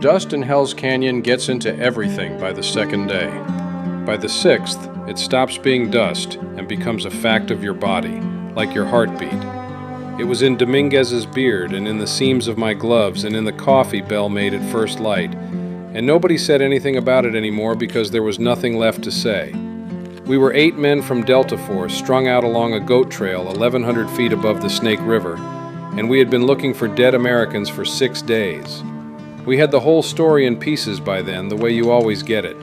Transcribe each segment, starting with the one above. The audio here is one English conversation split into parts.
dust in Hell's Canyon gets into everything by the second day. By the sixth, it stops being dust and becomes a fact of your body, like your heartbeat. It was in Dominguez's beard and in the seams of my gloves and in the coffee Bell made at first light, and nobody said anything about it anymore because there was nothing left to say. We were 8 men from Delta Force strung out along a goat trail 1,100 feet above the Snake River, and we had been looking for dead Americans for 6 days. We had the whole story in pieces by then, the way you always get it.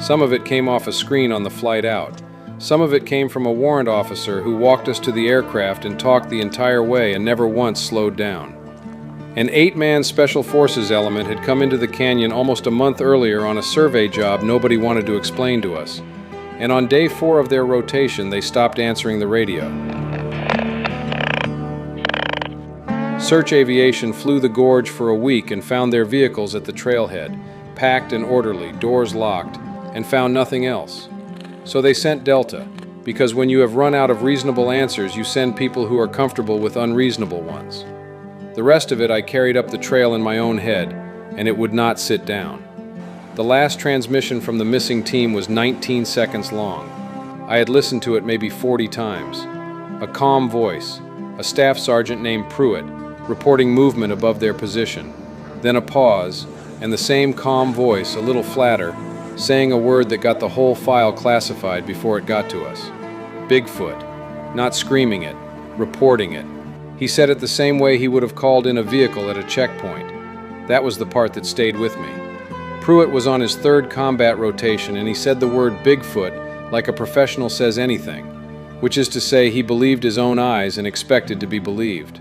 Some of it came off a screen on the flight out. Some of it came from a warrant officer who walked us to the aircraft and talked the entire way and never once slowed down. An 8-man Special Forces element had come into the canyon almost a month earlier on a survey job nobody wanted to explain to us. And on day 4 of their rotation, they stopped answering the radio. Search Aviation flew the gorge for a week and found their vehicles at the trailhead, packed and orderly, doors locked, and found nothing else. So they sent Delta, because when you have run out of reasonable answers, you send people who are comfortable with unreasonable ones. The rest of it I carried up the trail in my own head, and it would not sit down. The last transmission from the missing team was 19 seconds long. I had listened to it maybe 40 times. A calm voice, a staff sergeant named Pruitt, reporting movement above their position. Then a pause, and the same calm voice, a little flatter, saying a word that got the whole file classified before it got to us. Bigfoot. Not screaming it, reporting it. He said it the same way he would have called in a vehicle at a checkpoint. That was the part that stayed with me. Pruitt was on his 3rd combat rotation, and he said the word Bigfoot like a professional says anything, which is to say he believed his own eyes and expected to be believed.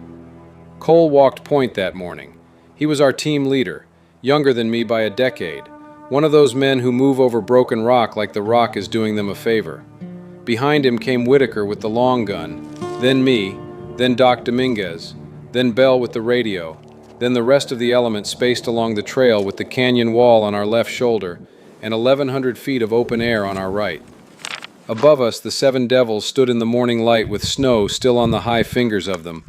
Cole walked point that morning. He was our team leader, younger than me by a decade, one of those men who move over broken rock like the rock is doing them a favor. Behind him came Whitaker with the long gun, then me, then Doc Dominguez, then Bell with the radio, then the rest of the element spaced along the trail with the canyon wall on our left shoulder and 1,100 feet of open air on our right. Above us, the 7 devils stood in the morning light with snow still on the high fingers of them,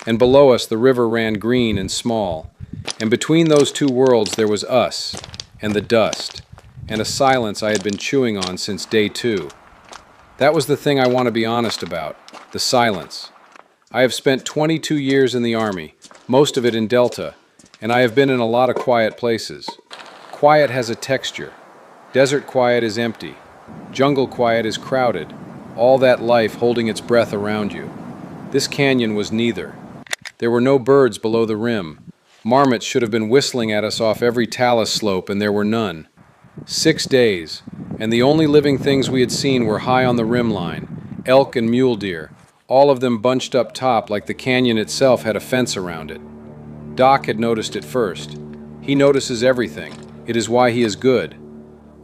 and below us the river ran green and small, and between those two worlds there was us, and the dust, and a silence I had been chewing on since day 2. That was the thing I want to be honest about, the silence. I have spent 22 years in the Army, most of it in Delta, and I have been in a lot of quiet places. Quiet has a texture. Desert quiet is empty. Jungle quiet is crowded. All that life holding its breath around you. This canyon was neither. There were no birds below the rim. Marmots should have been whistling at us off every talus slope, and there were none. 6 days, and the only living things we had seen were high on the rim line, elk and mule deer, all of them bunched up top like the canyon itself had a fence around it. Doc had noticed it first. He notices everything. It is why he is good.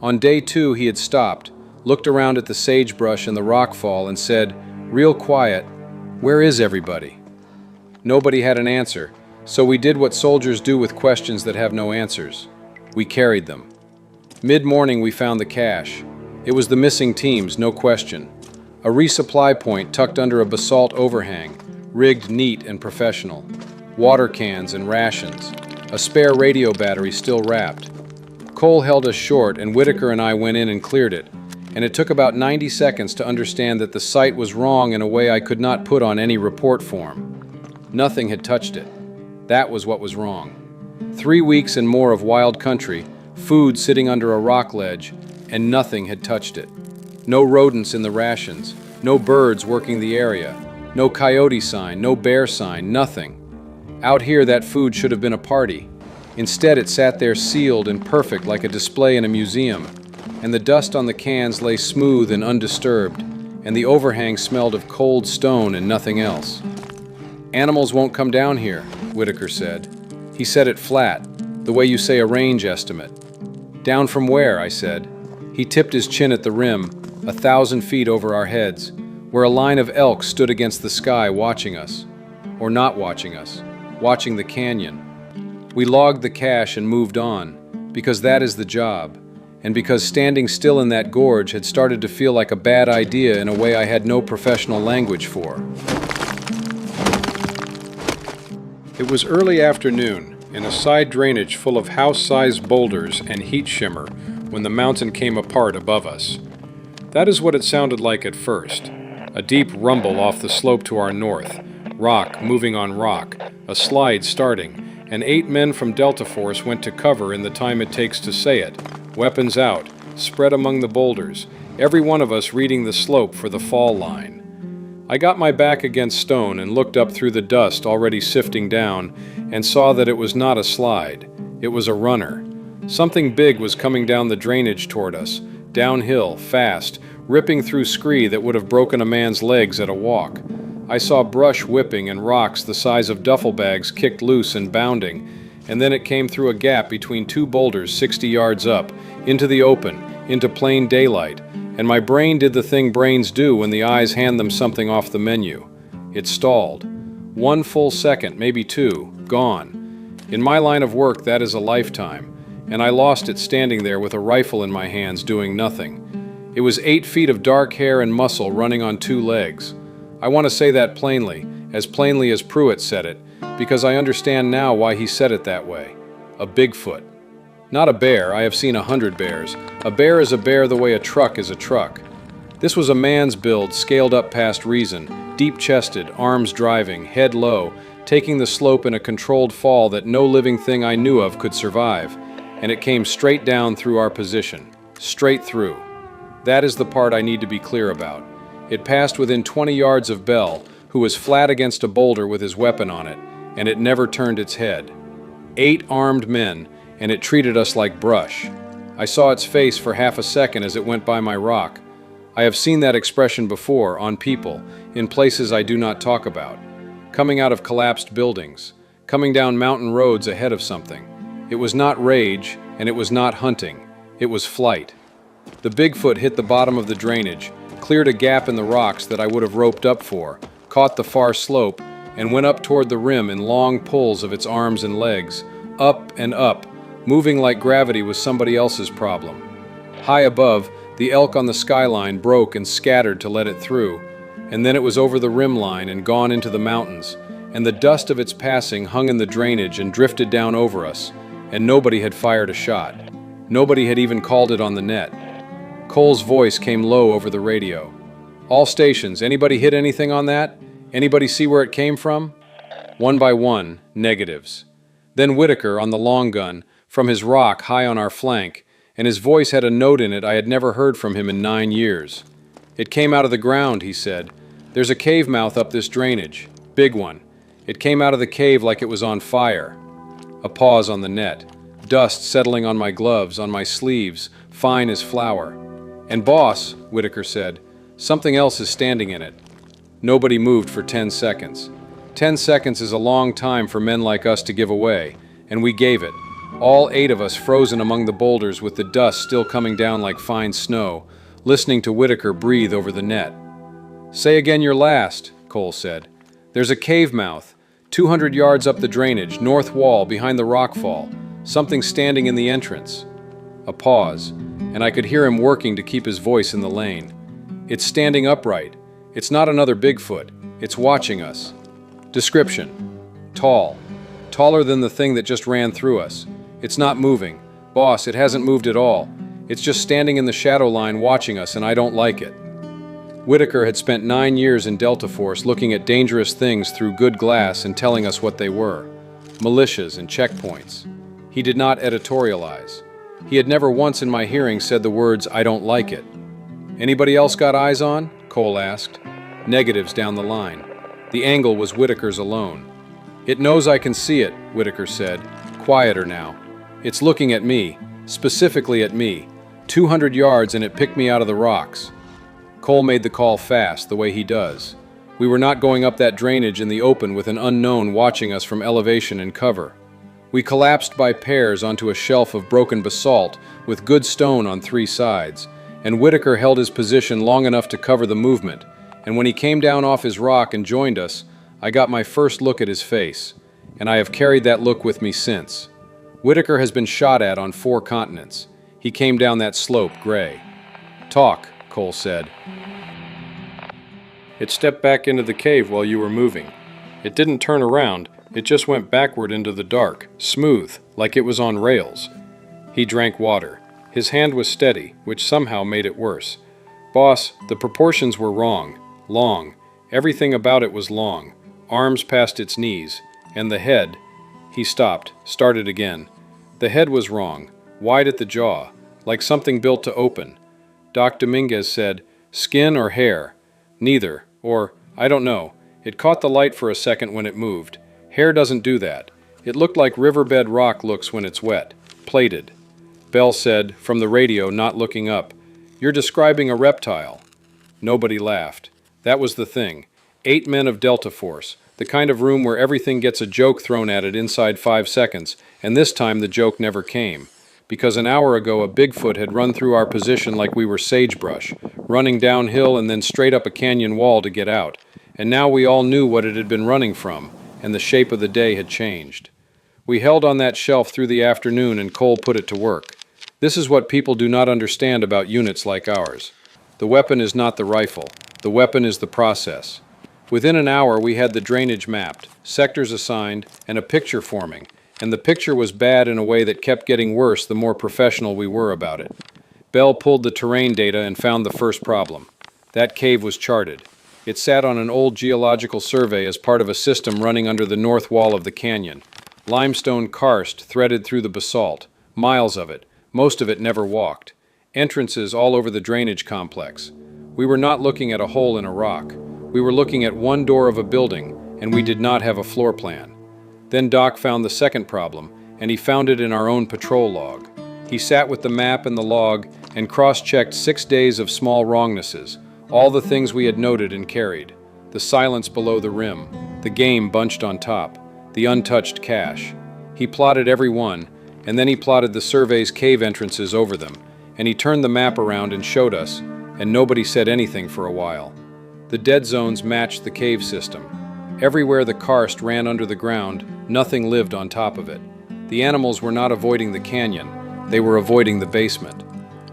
On day 2 he had stopped, looked around at the sagebrush and the rockfall and said, real quiet, "Where is everybody?" Nobody had an answer, so we did what soldiers do with questions that have no answers. We carried them. Mid-morning we found the cache. It was the missing teams, no question. A resupply point tucked under a basalt overhang, rigged neat and professional. Water cans and rations. A spare radio battery still wrapped. Cole held us short and Whitaker and I went in and cleared it, and it took about 90 seconds to understand that the site was wrong in a way I could not put on any report form. Nothing had touched it. That was what was wrong. 3 weeks and more of wild country, food sitting under a rock ledge, and nothing had touched it. No rodents in the rations, no birds working the area, no coyote sign, no bear sign, nothing. Out here that food should have been a party. Instead it sat there sealed and perfect like a display in a museum, and the dust on the cans lay smooth and undisturbed, and the overhang smelled of cold stone and nothing else. Animals won't come down here, Whitaker said. He said it flat, the way you say a range estimate. Down from where? I said. He tipped his chin at the rim, 1,000 feet over our heads, where a line of elk stood against the sky watching us. Or not watching us, watching the canyon. We logged the cache and moved on, because that is the job, and because standing still in that gorge had started to feel like a bad idea in a way I had no professional language for. It was early afternoon, in a side drainage full of house-sized boulders and heat shimmer when the mountain came apart above us. That is what it sounded like at first. A deep rumble off the slope to our north, rock moving on rock, a slide starting, and 8 men from Delta Force went to cover in the time it takes to say it, weapons out, spread among the boulders, every one of us reading the slope for the fall line. I got my back against stone and looked up through the dust already sifting down and saw that it was not a slide. It was a runner. Something big was coming down the drainage toward us, downhill, fast, ripping through scree that would have broken a man's legs at a walk. I saw brush whipping and rocks the size of duffel bags kicked loose and bounding, and then it came through a gap between 2 boulders 60 yards up, into the open, into plain daylight, and my brain did the thing brains do when the eyes hand them something off the menu. It stalled. 1 full second, maybe 2, gone. In my line of work, that is a lifetime, and I lost it standing there with a rifle in my hands doing nothing. It was 8 feet of dark hair and muscle running on 2 legs. I want to say that plainly as Pruitt said it, because I understand now why he said it that way. A Bigfoot. Not a bear, I have seen 100 bears. A bear is a bear the way a truck is a truck. This was a man's build scaled up past reason, deep-chested, arms driving, head low, taking the slope in a controlled fall that no living thing I knew of could survive, and it came straight down through our position. Straight through. That is the part I need to be clear about. It passed within 20 yards of Bell, who was flat against a boulder with his weapon on it, and it never turned its head. 8 armed men, and it treated us like brush. I saw its face for half a second as it went by my rock. I have seen that expression before, on people, in places I do not talk about. Coming out of collapsed buildings, coming down mountain roads ahead of something. It was not rage, and it was not hunting. It was flight. The Bigfoot hit the bottom of the drainage, cleared a gap in the rocks that I would have roped up for, caught the far slope, and went up toward the rim in long pulls of its arms and legs, up and up, moving like gravity was somebody else's problem. High above, the elk on the skyline broke and scattered to let it through, and then it was over the rim line and gone into the mountains, and the dust of its passing hung in the drainage and drifted down over us, and nobody had fired a shot. Nobody had even called it on the net. Cole's voice came low over the radio. All stations, anybody hit anything on that? Anybody see where it came from? 1 by 1, negatives. Then Whitaker on the long gun, from his rock high on our flank, and his voice had a note in it I had never heard from him in 9 years. It came out of the ground, he said. There's a cave mouth up this drainage. Big one. It came out of the cave like it was on fire. A pause on the net. Dust settling on my gloves, on my sleeves, fine as flour. And boss, Whitaker said, something else is standing in it. Nobody moved for 10 seconds. 10 seconds is a long time for men like us to give away, and we gave it. All 8 of us frozen among the boulders with the dust still coming down like fine snow, listening to Whitaker breathe over the net. Say again your last, Cole said. There's a cave mouth, 200 yards up the drainage, north wall, behind the rockfall. Something standing in the entrance. A pause, and I could hear him working to keep his voice in the lane. It's standing upright. It's not another Bigfoot. It's watching us. Description. Tall. Taller than the thing that just ran through us. It's not moving. Boss, it hasn't moved at all. It's just standing in the shadow line watching us, and I don't like it. Whitaker had spent 9 years in Delta Force looking at dangerous things through good glass and telling us what they were. Militias and checkpoints. He did not editorialize. He had never once in my hearing said the words, I don't like it. Anybody else got eyes on? Cole asked. Negatives down the line. The angle was Whitaker's alone. It knows I can see it, Whitaker said. Quieter now. It's looking at me, specifically at me. 200 yards and it picked me out of the rocks. Cole made the call fast, the way he does. We were not going up that drainage in the open with an unknown watching us from elevation and cover. We collapsed by pairs onto a shelf of broken basalt with good stone on 3 sides, and Whitaker held his position long enough to cover the movement, and when he came down off his rock and joined us, I got my first look at his face, and I have carried that look with me since. Whitaker has been shot at on 4 continents. He came down that slope gray. Talk, Cole said. It stepped back into the cave while you were moving. It didn't turn around, It just went backward into the dark, smooth, like it was on rails. He drank water. His hand was steady, which somehow made it worse. Boss, the proportions were wrong. Long. Everything about it was long. Arms past its knees. And the head. He stopped, started again. The head was wrong. Wide at the jaw, like something built to open. Doc Dominguez said, "Skin or hair?" "Neither. Or, I don't know. It caught the light for a second when it moved. Hair doesn't do that. It looked like riverbed rock looks when it's wet. Plated." Bell said, from the radio, not looking up, "You're describing a reptile." Nobody laughed. That was the thing. 8 men of Delta Force, the kind of room where everything gets a joke thrown at it inside 5 seconds, and this time the joke never came. Because an hour ago a Bigfoot had run through our position like we were sagebrush, running downhill and then straight up a canyon wall to get out. And now we all knew what it had been running from, and the shape of the day had changed. We held on that shelf through the afternoon and Cole put it to work. This is what people do not understand about units like ours. The weapon is not the rifle. The weapon is the process. Within an hour we had the drainage mapped, sectors assigned, and a picture forming, and the picture was bad in a way that kept getting worse the more professional we were about it. Bell pulled the terrain data and found the first problem. That cave was charted. It sat on an old geological survey as part of a system running under the north wall of the canyon. Limestone karst threaded through the basalt, miles of it, most of it never walked. Entrances all over the drainage complex. We were not looking at a hole in a rock. We were looking at one door of a building, and we did not have a floor plan. Then Doc found the second problem, and he found it in our own patrol log. He sat with the map and the log and cross-checked 6 days of small wrongnesses, all the things we had noted and carried. The silence below the rim, the game bunched on top, the untouched cache. He plotted every one, and then he plotted the survey's cave entrances over them, and he turned the map around and showed us, and nobody said anything for a while. The dead zones matched the cave system. Everywhere the karst ran under the ground, nothing lived on top of it. The animals were not avoiding the canyon, they were avoiding the basement.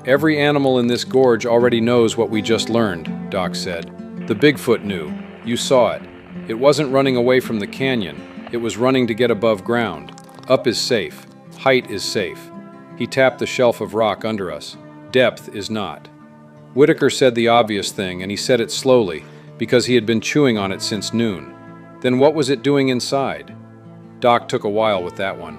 "Every animal in this gorge already knows what we just learned," Doc said. "The Bigfoot knew. You saw it. It wasn't running away from the canyon, it was running to get above ground. Up is safe. Height is safe." He tapped the shelf of rock under us. "Depth is not." Whitaker said the obvious thing, and he said it slowly, because he had been chewing on it since noon. Then what was it doing inside? Doc took a while with that one.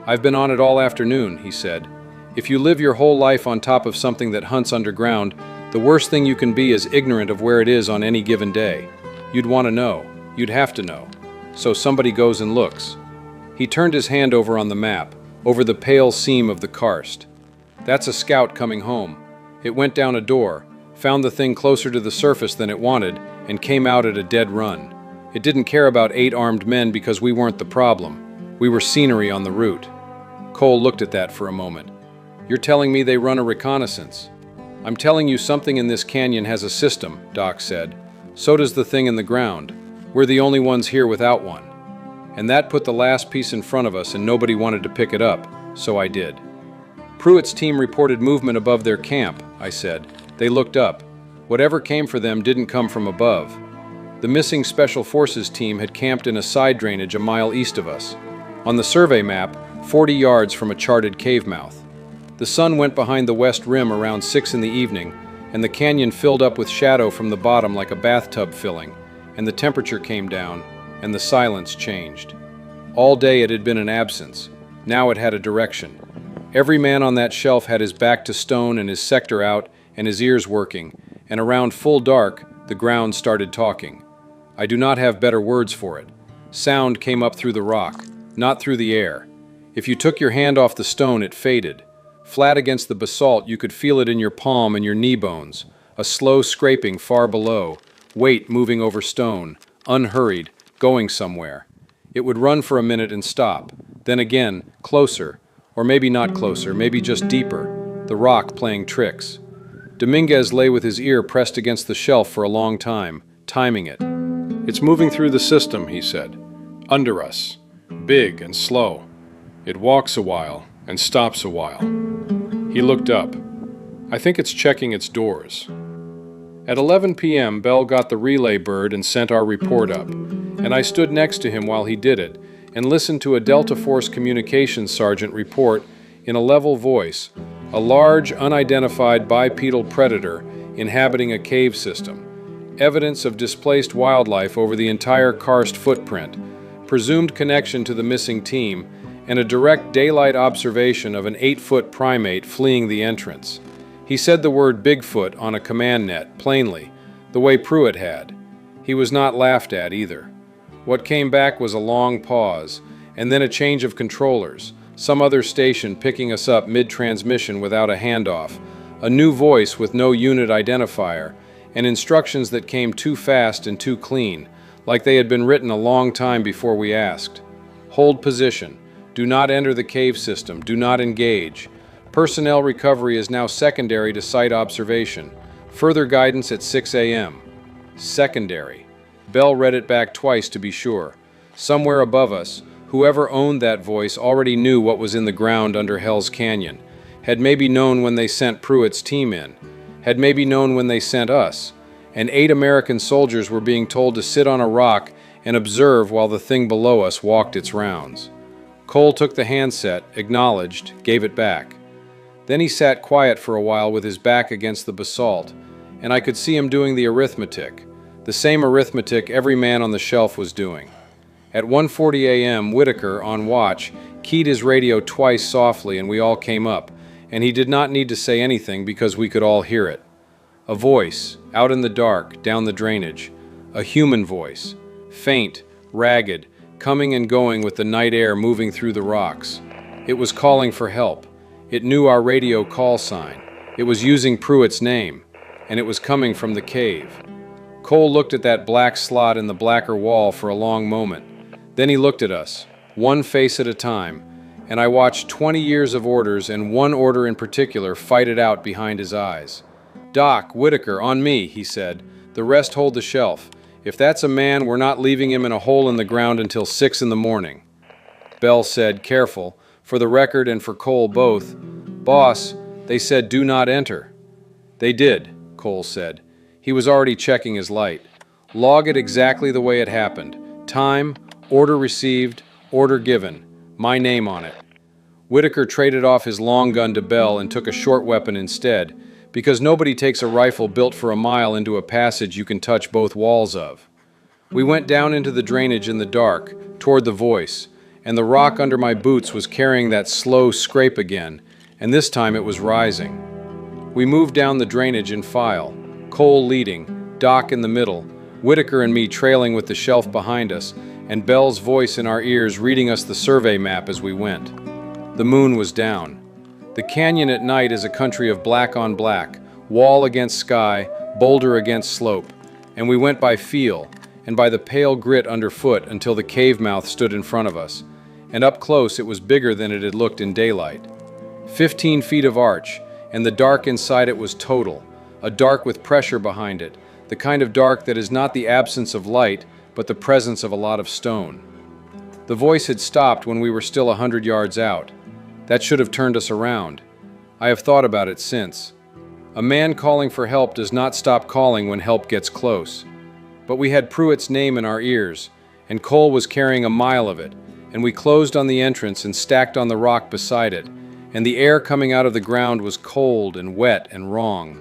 "I've been on it all afternoon," he said. "If you live your whole life on top of something that hunts underground, the worst thing you can be is ignorant of where it is on any given day. You'd want to know. You'd have to know. So somebody goes and looks." He turned his hand over on the map, over the pale seam of the karst. "That's a scout coming home. It went down a door, found the thing closer to the surface than it wanted, and came out at a dead run. It didn't care about 8 armed men because we weren't the problem. We were scenery on the route." Cole looked at that for a moment. "You're telling me they run a reconnaissance?" "I'm telling you something in this canyon has a system," Doc said. "So does the thing in the ground. We're the only ones here without one." And that put the last piece in front of us and nobody wanted to pick it up, so I did. "Pruitt's team reported movement above their camp," I said. "They looked up. Whatever came for them didn't come from above. The missing Special Forces team had camped in a side drainage a mile east of us. On the survey map, 40 yards from a charted cave mouth. The sun went behind the west rim around 6 in the evening, and the canyon filled up with shadow from the bottom like a bathtub filling, and the temperature came down, and the silence changed. All day it had been an absence. Now it had a direction. Every man on that shelf had his back to stone and his sector out and his ears working, and around full dark, the ground started talking. I do not have better words for it. Sound came up through the rock, not through the air. If you took your hand off the stone, it faded. Flat against the basalt, you could feel it in your palm and your knee bones, a slow scraping far below, weight moving over stone, unhurried, going somewhere. It would run for a minute and stop, then again, closer, or maybe not closer, maybe just deeper, the rock playing tricks. Dominguez lay with his ear pressed against the shelf for a long time, timing it. "It's moving through the system," he said. "Under us. Big and slow. It walks a while and stops a while." He looked up. "I think it's checking its doors." At 11 p.m., Bell got the relay bird and sent our report up, and I stood next to him while he did it, and listened to a Delta Force communications sergeant report in a level voice, a large, unidentified bipedal predator inhabiting a cave system, evidence of displaced wildlife over the entire karst footprint, presumed connection to the missing team, and a direct daylight observation of an 8-foot primate fleeing the entrance. He said the word Bigfoot on a command net, plainly, the way Pruitt had. He was not laughed at either. What came back was a long pause, and then a change of controllers, some other station picking us up mid-transmission without a handoff, a new voice with no unit identifier, and instructions that came too fast and too clean, like they had been written a long time before we asked. Hold position. Do not enter the cave system. Do not engage. Personnel recovery is now secondary to site observation. Further guidance at 6 a.m. Secondary. Bell read it back twice to be sure. Somewhere above us, whoever owned that voice already knew what was in the ground under Hell's Canyon, had maybe known when they sent Pruitt's team in, had maybe known when they sent us, and 8 American soldiers were being told to sit on a rock and observe while the thing below us walked its rounds. Cole took the handset, acknowledged, gave it back. Then he sat quiet for a while with his back against the basalt, and I could see him doing the arithmetic, the same arithmetic every man on the shelf was doing. At 1:40 a.m., Whitaker, on watch, keyed his radio twice softly and we all came up, and he did not need to say anything because we could all hear it. A voice, out in the dark, down the drainage. A human voice, faint, ragged, coming and going with the night air moving through the rocks. It was calling for help. It knew our radio call sign. It was using Pruitt's name, and it was coming from the cave. Cole looked at that black slot in the blacker wall for a long moment. Then he looked at us, one face at a time, and I watched 20 years of orders and one order in particular fight it out behind his eyes. "Doc, Whitaker, on me," he said. "The rest hold the shelf. If that's a man, we're not leaving him in a hole in the ground until 6 in the morning." Bell said, careful, for the record and for Cole both, "Boss, they said do not enter." "They did," Cole said. He was already checking his light. "Log it exactly the way it happened. Time, order received, order given. My name on it." Whitaker traded off his long gun to Bell and took a short weapon instead, because nobody takes a rifle built for a mile into a passage you can touch both walls of. We went down into the drainage in the dark, toward the voice, and the rock under my boots was carrying that slow scrape again, and this time it was rising. We moved down the drainage in file, Cole leading, Doc in the middle, Whitaker and me trailing with the shelf behind us, and Bell's voice in our ears reading us the survey map as we went. The moon was down. The canyon at night is a country of black on black, wall against sky, boulder against slope, and we went by feel, and by the pale grit underfoot until the cave mouth stood in front of us, and up close it was bigger than it had looked in daylight. 15 feet of arch, and the dark inside it was total, a dark with pressure behind it, the kind of dark that is not the absence of light, but the presence of a lot of stone. The voice had stopped when we were still 100 yards out. That should have turned us around. I have thought about it since. A man calling for help does not stop calling when help gets close. But we had Pruitt's name in our ears, and Cole was carrying a mile of it, and we closed on the entrance and stacked on the rock beside it, and the air coming out of the ground was cold and wet and wrong.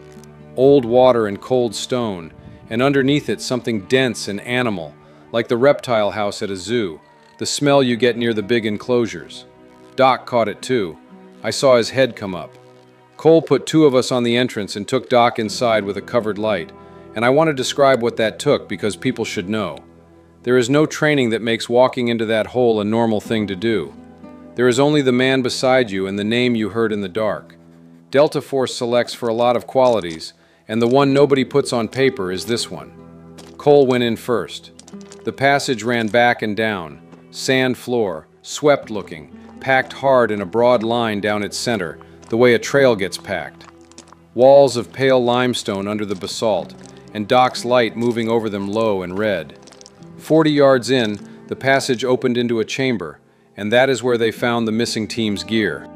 Old water and cold stone, and underneath it something dense and animal, like the reptile house at a zoo, the smell you get near the big enclosures. Doc caught it too. I saw his head come up. Cole put 2 of us on the entrance and took Doc inside with a covered light, and I want to describe what that took because people should know. There is no training that makes walking into that hole a normal thing to do. There is only the man beside you and the name you heard in the dark. Delta Force selects for a lot of qualities, and the one nobody puts on paper is this one. Cole went in first. The passage ran back and down, sand floor, swept looking, packed hard in a broad line down its center, the way a trail gets packed. Walls of pale limestone under the basalt, and Doc's light moving over them low and red. 40 yards in, the passage opened into a chamber, and that is where they found the missing team's gear.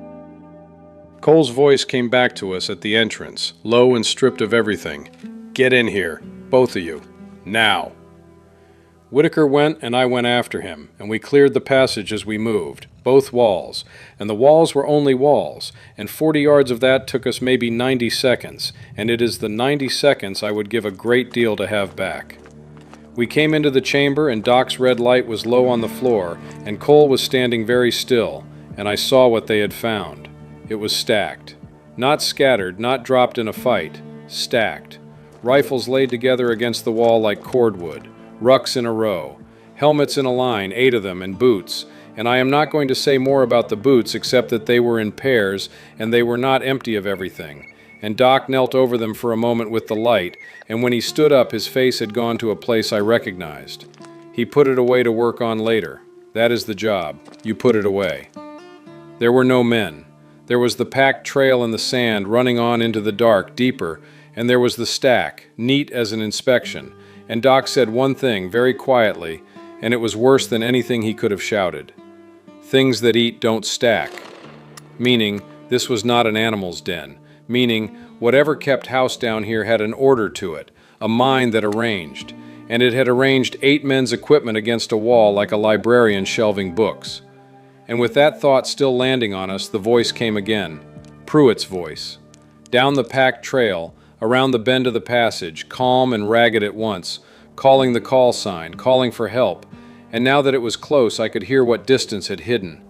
Cole's voice came back to us at the entrance, low and stripped of everything. "Get in here, both of you, now." Whitaker went and I went after him, and we cleared the passage as we moved, both walls, and the walls were only walls, and 40 yards of that took us maybe 90 seconds, and it is the 90 seconds I would give a great deal to have back. We came into the chamber, and Doc's red light was low on the floor, and Cole was standing very still, and I saw what they had found. It was stacked. Not scattered, not dropped in a fight. Stacked. Rifles laid together against the wall like cordwood. Rucks in a row. Helmets in a line, 8 of them, and boots. And I am not going to say more about the boots except that they were in pairs, and they were not empty of everything. And Doc knelt over them for a moment with the light, and when he stood up his face had gone to a place I recognized. He put it away to work on later. That is the job. You put it away. There were no men. There was the packed trail in the sand running on into the dark, deeper, and there was the stack, neat as an inspection. And Doc said one thing, very quietly, and it was worse than anything he could have shouted. Things that eat don't stack. Meaning, this was not an animal's den. Meaning, whatever kept house down here had an order to it, a mind that arranged. And it had arranged 8 men's equipment against a wall like a librarian shelving books. And with that thought still landing on us, the voice came again. Pruitt's voice. Down the packed trail, around the bend of the passage, calm and ragged at once, calling the call sign, calling for help, and now that it was close I could hear what distance had hidden.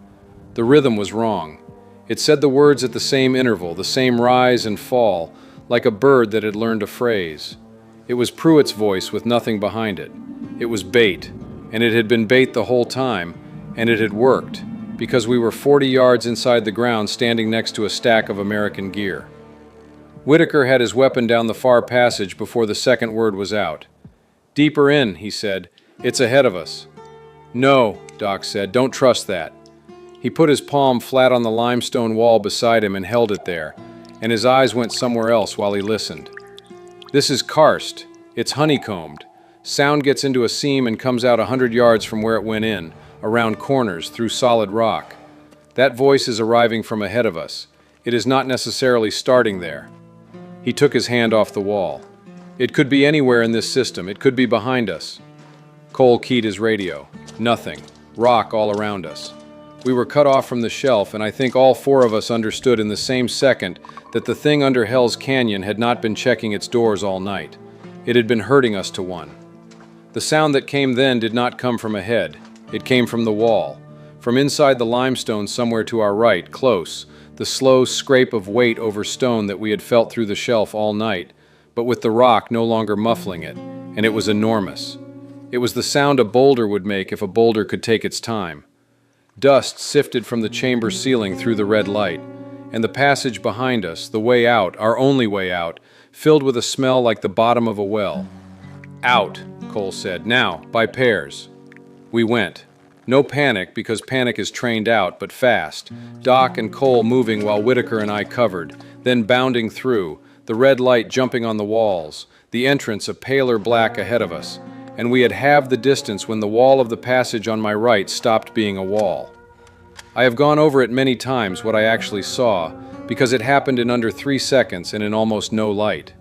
The rhythm was wrong. It said the words at the same interval, the same rise and fall, like a bird that had learned a phrase. It was Pruitt's voice with nothing behind it. It was bait, and it had been bait the whole time, and it had worked, because we were 40 yards inside the ground standing next to a stack of American gear. Whitaker had his weapon down the far passage before the second word was out. Deeper in, he said. It's ahead of us. No, Doc said, don't trust that. He put his palm flat on the limestone wall beside him and held it there, and his eyes went somewhere else while he listened. This is karst. It's honeycombed. Sound gets into a seam and comes out 100 yards from where it went in, around corners, through solid rock. That voice is arriving from ahead of us. It is not necessarily starting there. He took his hand off the wall. It could be anywhere in this system. It could be behind us. Cole keyed his radio. Nothing. Rock all around us. We were cut off from the shelf, and I think all 4 of us understood in the same second that the thing under Hell's Canyon had not been checking its doors all night. It had been herding us to one. The sound that came then did not come from ahead. It came from the wall. From inside the limestone somewhere to our right, close, the slow scrape of weight over stone that we had felt through the shelf all night, but with the rock no longer muffling it, and it was enormous. It was the sound a boulder would make if a boulder could take its time. Dust sifted from the chamber ceiling through the red light, and the passage behind us, the way out, our only way out, filled with a smell like the bottom of a well. Out, Cole said. Now, by pairs. We went. No panic, because panic is trained out, but fast. Doc and Cole moving while Whitaker and I covered, then bounding through, the red light jumping on the walls, the entrance a paler black ahead of us, and we had halved the distance when the wall of the passage on my right stopped being a wall. I have gone over it many times what I actually saw, because it happened in under 3 seconds and in almost no light.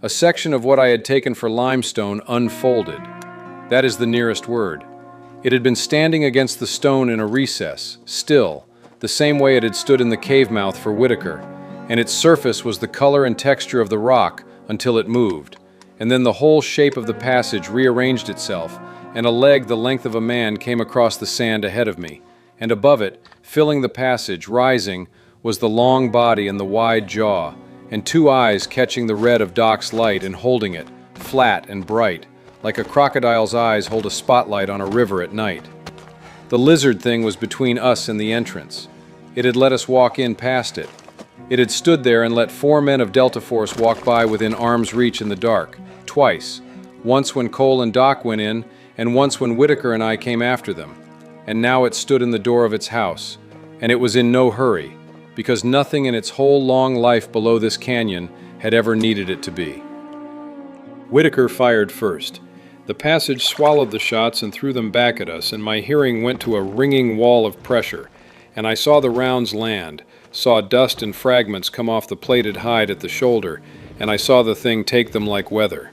A section of what I had taken for limestone unfolded. That is the nearest word. It had been standing against the stone in a recess, still, the same way it had stood in the cave mouth for Whitaker, and its surface was the color and texture of the rock until it moved, and then the whole shape of the passage rearranged itself, and a leg the length of a man came across the sand ahead of me, and above it, filling the passage, rising, was the long body and the wide jaw, and 2 eyes catching the red of Doc's light and holding it, flat and bright, like a crocodile's eyes hold a spotlight on a river at night. The lizard thing was between us and the entrance. It had let us walk in past it. It had stood there and let 4 men of Delta Force walk by within arm's reach in the dark, twice. Once when Cole and Doc went in, and once when Whitaker and I came after them. And now it stood in the door of its house, and it was in no hurry, because nothing in its whole long life below this canyon had ever needed it to be. Whitaker fired first. The passage swallowed the shots and threw them back at us, and my hearing went to a ringing wall of pressure, and I saw the rounds land, saw dust and fragments come off the plated hide at the shoulder, and I saw the thing take them like weather.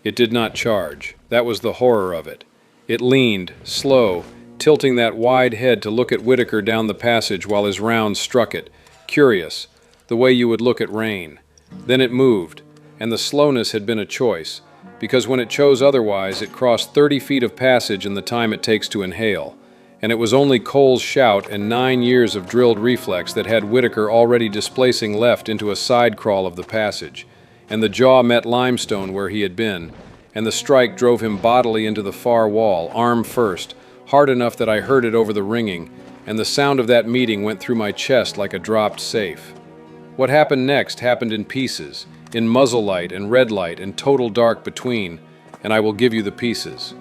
It did not charge. That was the horror of it. It leaned, slow, tilting that wide head to look at Whitaker down the passage while his round struck it, curious, the way you would look at rain. Then it moved, and the slowness had been a choice, because when it chose otherwise, it crossed 30 feet of passage in the time it takes to inhale. And it was only Cole's shout and 9 years of drilled reflex that had Whitaker already displacing left into a side crawl of the passage, and the jaw met limestone where he had been, and the strike drove him bodily into the far wall, arm first, hard enough that I heard it over the ringing, and the sound of that meeting went through my chest like a dropped safe. What happened next happened in pieces, in muzzle light and red light and total dark between, and I will give you the pieces.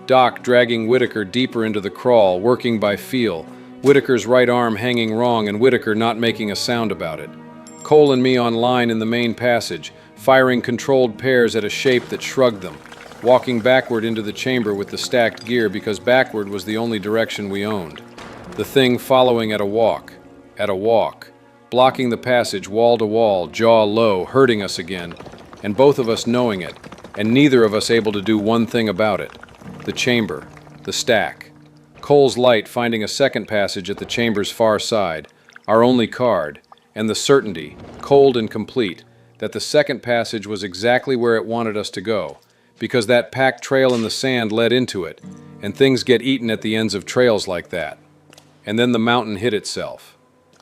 Doc dragging Whitaker deeper into the crawl, working by feel, Whitaker's right arm hanging wrong and Whitaker not making a sound about it. Cole and me on line in the main passage, firing controlled pairs at a shape that shrugged them, walking backward into the chamber with the stacked gear because backward was the only direction we owned. The thing following at a walk, blocking the passage wall to wall, jaw low, hurting us again, and both of us knowing it, and neither of us able to do one thing about it. The chamber, the stack. Cole's light finding a second passage at the chamber's far side, our only card, and the certainty, cold and complete, that the second passage was exactly where it wanted us to go, because that packed trail in the sand led into it, and things get eaten at the ends of trails like that. And then the mountain hit itself.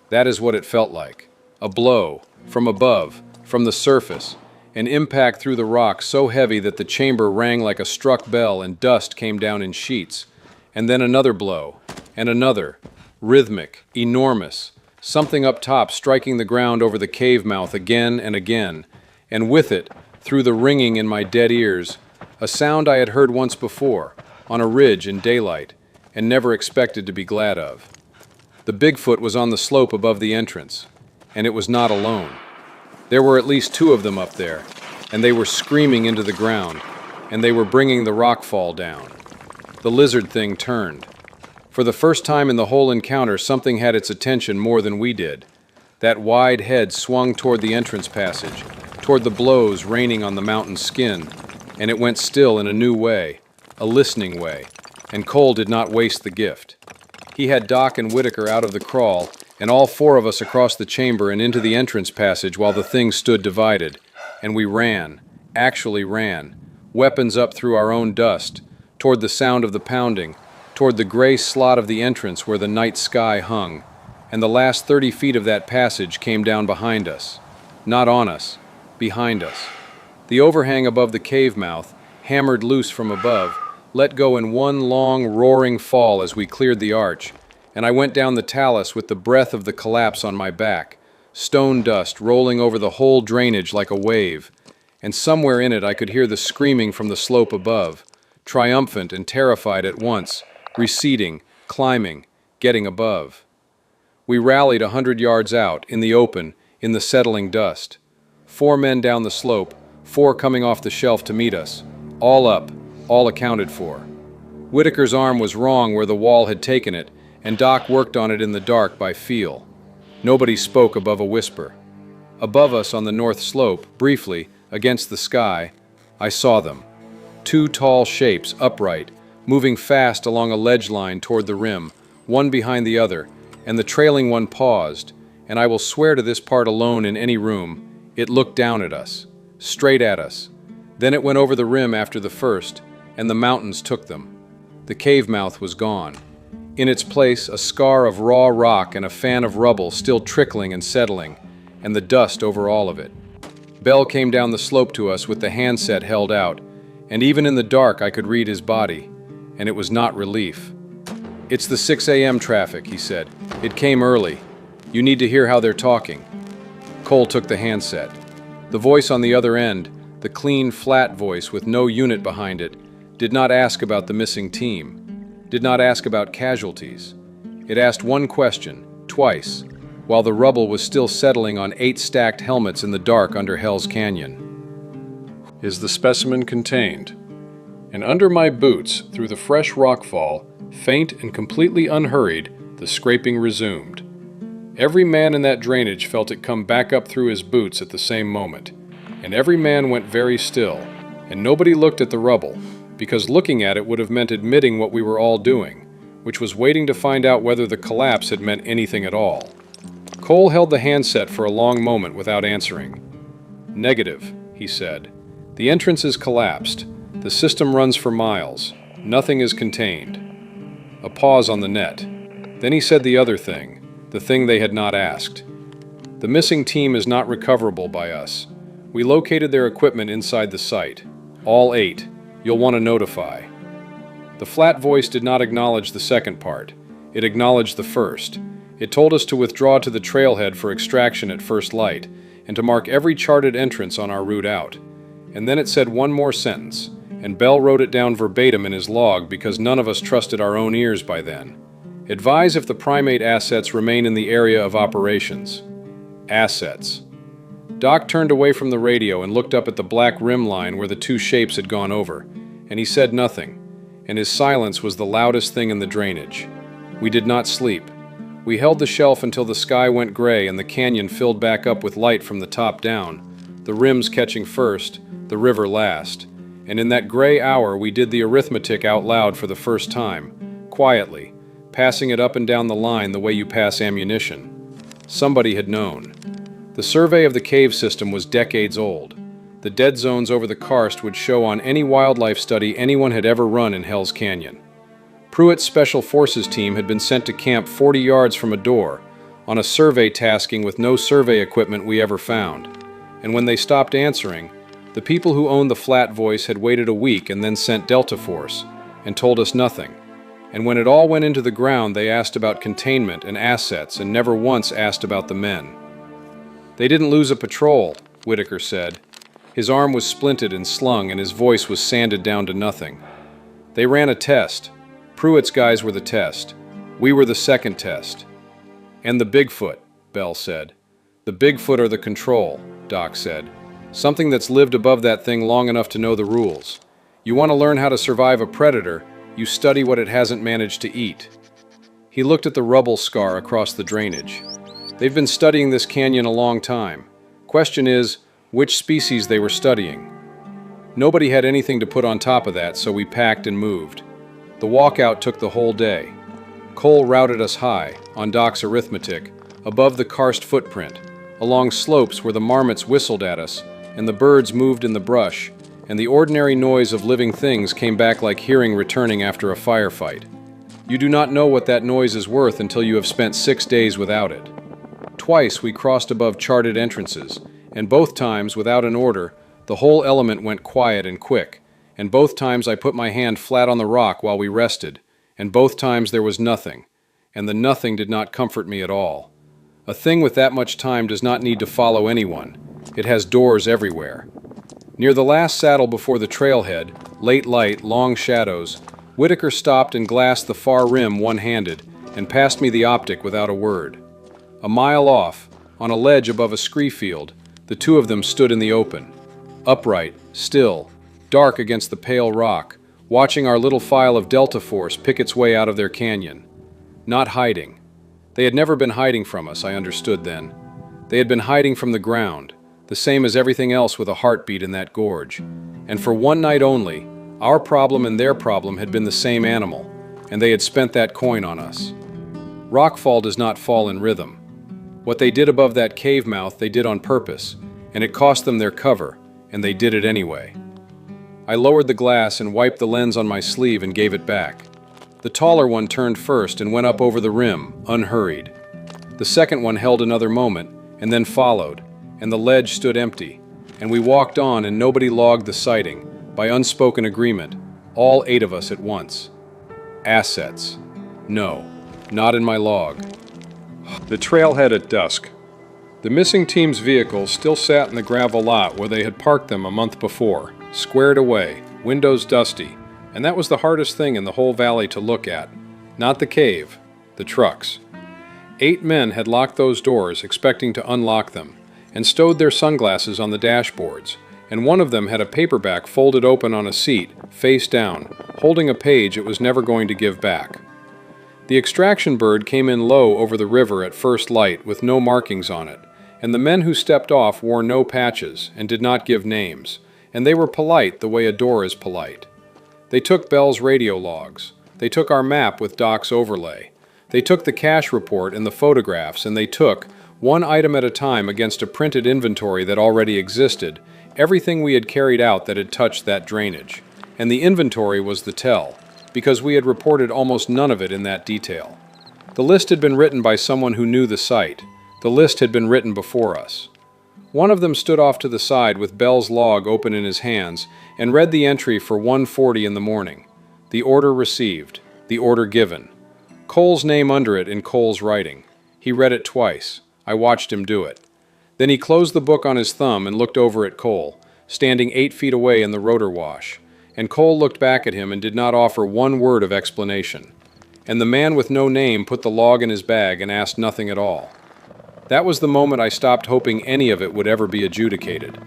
That is what it felt like. A blow, from above, from the surface, an impact through the rock so heavy that the chamber rang like a struck bell and dust came down in sheets. And then another blow, and another, rhythmic, enormous, something up top striking the ground over the cave mouth again and again, and with it, through the ringing in my dead ears, a sound I had heard once before, on a ridge in daylight, and never expected to be glad of. The Bigfoot was on the slope above the entrance, and it was not alone. There were at least 2 of them up there, and they were screaming into the ground, and they were bringing the rock fall down. The lizard thing turned. For the first time in the whole encounter, something had its attention more than we did. That wide head swung toward the entrance passage, toward the blows raining on the mountain's skin, and it went still in a new way, a listening way, and Cole did not waste the gift. He had Doc and Whitaker out of the crawl, and all 4 of us across the chamber and into the entrance passage while the thing stood divided, and we ran, actually ran, weapons up through our own dust, toward the sound of the pounding, toward the gray slot of the entrance where the night sky hung, and the last 30 feet of that passage came down behind us. Not on us, behind us. The overhang above the cave mouth, hammered loose from above, let go in one long, roaring fall as we cleared the arch, and I went down the talus with the breath of the collapse on my back, stone dust rolling over the whole drainage like a wave, and somewhere in it I could hear the screaming from the slope above, triumphant and terrified at once, receding, climbing, getting above. We rallied 100 yards out, in the open, in the settling dust. 4 men down the slope, 4 coming off the shelf to meet us, all up, all accounted for. Whitaker's arm was wrong where the wall had taken it, and Doc worked on it in the dark by feel. Nobody spoke above a whisper. Above us on the north slope, briefly, against the sky, I saw them. 2 tall shapes, upright, moving fast along a ledge line toward the rim, one behind the other, and the trailing one paused, and I will swear to this part alone in any room, it looked down at us, straight at us. Then it went over the rim after the first, and the mountains took them. The cave mouth was gone. In its place, a scar of raw rock and a fan of rubble still trickling and settling, and the dust over all of it. Bell came down the slope to us with the handset held out, and even in the dark I could read his body, and it was not relief. "It's the 6 a.m. traffic," he said. "It came early. You need to hear how they're talking." Cole took the handset. The voice on the other end, the clean, flat voice with no unit behind it, did not ask about the missing team, did not ask about casualties. It asked one question, twice, while the rubble was still settling on 8 stacked helmets in the dark under Hell's Canyon. "Is the specimen contained?" And under my boots, through the fresh rockfall, faint and completely unhurried, the scraping resumed. Every man in that drainage felt it come back up through his boots at the same moment, and every man went very still, and nobody looked at the rubble, because looking at it would have meant admitting what we were all doing, which was waiting to find out whether the collapse had meant anything at all. Cole held the handset for a long moment without answering. "Negative," he said. "The entrance is collapsed. The system runs for miles. Nothing is contained." A pause on the net. Then he said the other thing, the thing they had not asked. "The missing team is not recoverable by us. We located their equipment inside the site. All 8. You'll want to notify." The flat voice did not acknowledge the second part. It acknowledged the first. It told us to withdraw to the trailhead for extraction at first light, and to mark every charted entrance on our route out. And then it said one more sentence, and Bell wrote it down verbatim in his log because none of us trusted our own ears by then. "Advise if the primate assets remain in the area of operations." Assets. Doc turned away from the radio and looked up at the black rim line where the 2 shapes had gone over, and he said nothing, and his silence was the loudest thing in the drainage. We did not sleep. We held the shelf until the sky went gray and the canyon filled back up with light from the top down, the rims catching first, the river last. And in that gray hour we did the arithmetic out loud for the first time, quietly, passing it up and down the line the way you pass ammunition. Somebody had known. The survey of the cave system was decades old. The dead zones over the karst would show on any wildlife study anyone had ever run in Hell's Canyon. Pruitt's Special Forces team had been sent to camp 40 yards from a door, on a survey tasking with no survey equipment we ever found. And when they stopped answering, the people who owned the flat voice had waited a week and then sent Delta Force, and told us nothing. And when it all went into the ground, they asked about containment and assets and never once asked about the men. "They didn't lose a patrol," Whitaker said. His arm was splinted and slung and his voice was sanded down to nothing. "They ran a test. Pruitt's guys were the test. We were the second test." "And the Bigfoot," Bell said. "The Bigfoot are the control," Doc said. "Something that's lived above that thing long enough to know the rules. You want to learn how to survive a predator, you study what it hasn't managed to eat." He looked at the rubble scar across the drainage. "They've been studying this canyon a long time. Question is, which species they were studying. Nobody had anything to put on top of that, so we packed and moved. The walkout took the whole day. Cole routed us high, on Doc's arithmetic, above the karst footprint, along slopes where the marmots whistled at us, and the birds moved in the brush, and the ordinary noise of living things came back like hearing returning after a firefight. You do not know what that noise is worth until you have spent 6 days without it. Twice we crossed above charted entrances, and both times, without an order, the whole element went quiet and quick, and both times I put my hand flat on the rock while we rested, and both times there was nothing, and the nothing did not comfort me at all. A thing with that much time does not need to follow anyone. It has doors everywhere. Near the last saddle before the trailhead, late light, long shadows, Whitaker stopped and glassed the far rim one-handed, and passed me the optic without a word. A mile off, on a ledge above a scree field, the 2 of them stood in the open, upright, still, dark against the pale rock, watching our little file of Delta Force pick its way out of their canyon. Not hiding. They had never been hiding from us, I understood then. They had been hiding from the ground, the same as everything else with a heartbeat in that gorge. And for one night only, our problem and their problem had been the same animal, and they had spent that coin on us. Rockfall does not fall in rhythm. What they did above that cave mouth they did on purpose, and it cost them their cover, and they did it anyway. I lowered the glass and wiped the lens on my sleeve and gave it back. The taller one turned first and went up over the rim, unhurried. The second one held another moment, and then followed, and the ledge stood empty, and we walked on and nobody logged the sighting, by unspoken agreement, all 8 of us at once. Assets. No, not in my log. The trailhead at dusk. The missing team's vehicle still sat in the gravel lot where they had parked them a month before, squared away, windows dusty, and that was the hardest thing in the whole valley to look at. Not the cave, the trucks. 8 men had locked those doors, expecting to unlock them, and stowed their sunglasses on the dashboards, and one of them had a paperback folded open on a seat, face down, holding a page it was never going to give back. The extraction bird came in low over the river at first light with no markings on it, and the men who stepped off wore no patches and did not give names, and they were polite the way a door is polite. They took Bell's radio logs. They took our map with Doc's overlay. They took the cash report and the photographs, and they took, one item at a time against a printed inventory that already existed, everything we had carried out that had touched that drainage. And the inventory was the tell, because we had reported almost none of it in that detail. The list had been written by someone who knew the site. The list had been written before us. One of them stood off to the side with Bell's log open in his hands and read the entry for 1:40 in the morning. The order received. The order given. Cole's name under it in Cole's writing. He read it twice. I watched him do it. Then he closed the book on his thumb and looked over at Cole, standing 8 feet away in the rotor wash. And Cole looked back at him and did not offer one word of explanation. And the man with no name put the log in his bag and asked nothing at all. That was the moment I stopped hoping any of it would ever be adjudicated.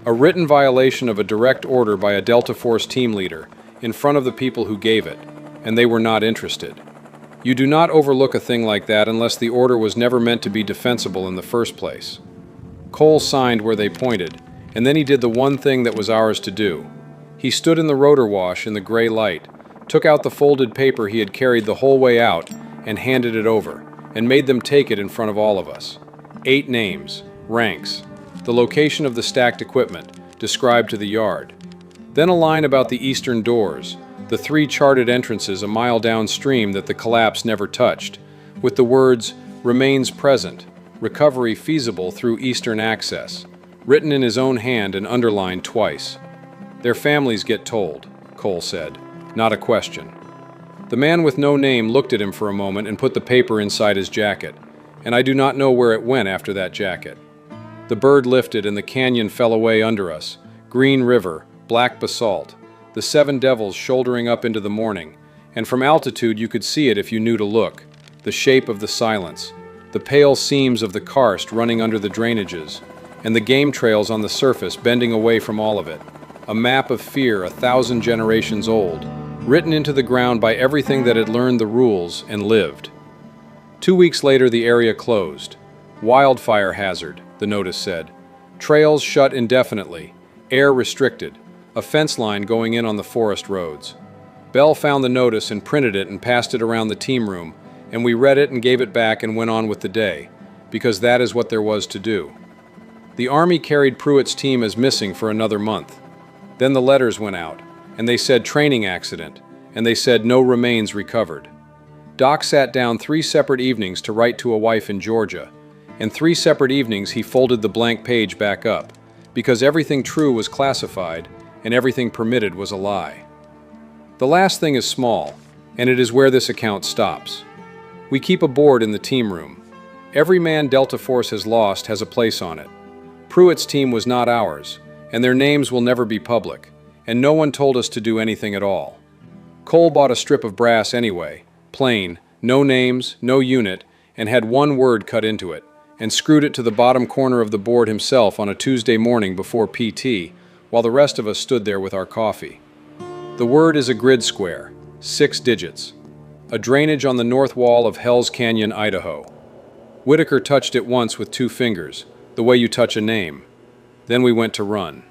A written violation of a direct order by a Delta Force team leader in front of the people who gave it, and they were not interested. You do not overlook a thing like that unless the order was never meant to be defensible in the first place. Cole signed where they pointed, and then he did the one thing that was ours to do. He stood in the rotor wash in the gray light, took out the folded paper he had carried the whole way out, and handed it over, and made them take it in front of all of us. 8 names, ranks, the location of the stacked equipment, described to the yard. Then a line about the eastern doors, the 3 charted entrances a mile downstream that the collapse never touched, with the words, "Remains present, recovery feasible through eastern access," written in his own hand and underlined twice. "Their families get told," Cole said, not a question. The man with no name looked at him for a moment and put the paper inside his jacket, and I do not know where it went after that jacket. The bird lifted and the canyon fell away under us, green river, black basalt, the 7 devils shouldering up into the morning, and from altitude you could see it if you knew to look, the shape of the silence, the pale seams of the karst running under the drainages, and the game trails on the surface bending away from all of it, a map of fear 1,000 generations old, written into the ground by everything that had learned the rules and lived. 2 weeks later the area closed. Wildfire hazard, the notice said. Trails shut indefinitely, air restricted, a fence line going in on the forest roads. Bell found the notice and printed it and passed it around the team room, and we read it and gave it back and went on with the day, because that is what there was to do. The Army carried Pruitt's team as missing for another month. Then the letters went out, and they said training accident, and they said no remains recovered. Doc sat down 3 separate evenings to write to a wife in Georgia, and 3 separate evenings he folded the blank page back up, because everything true was classified, and everything permitted was a lie. The last thing is small, and it is where this account stops. We keep a board in the team room. Every man Delta Force has lost has a place on it. Pruitt's team was not ours, and their names will never be public, and no one told us to do anything at all. Cole bought a strip of brass anyway, plain, no names, no unit, and had one word cut into it, and screwed it to the bottom corner of the board himself on a Tuesday morning before PT, while the rest of us stood there with our coffee. The word is a grid square, 6 digits. A drainage on the north wall of Hell's Canyon, Idaho. Whitaker touched it once with 2 fingers, the way you touch a name. Then we went to run.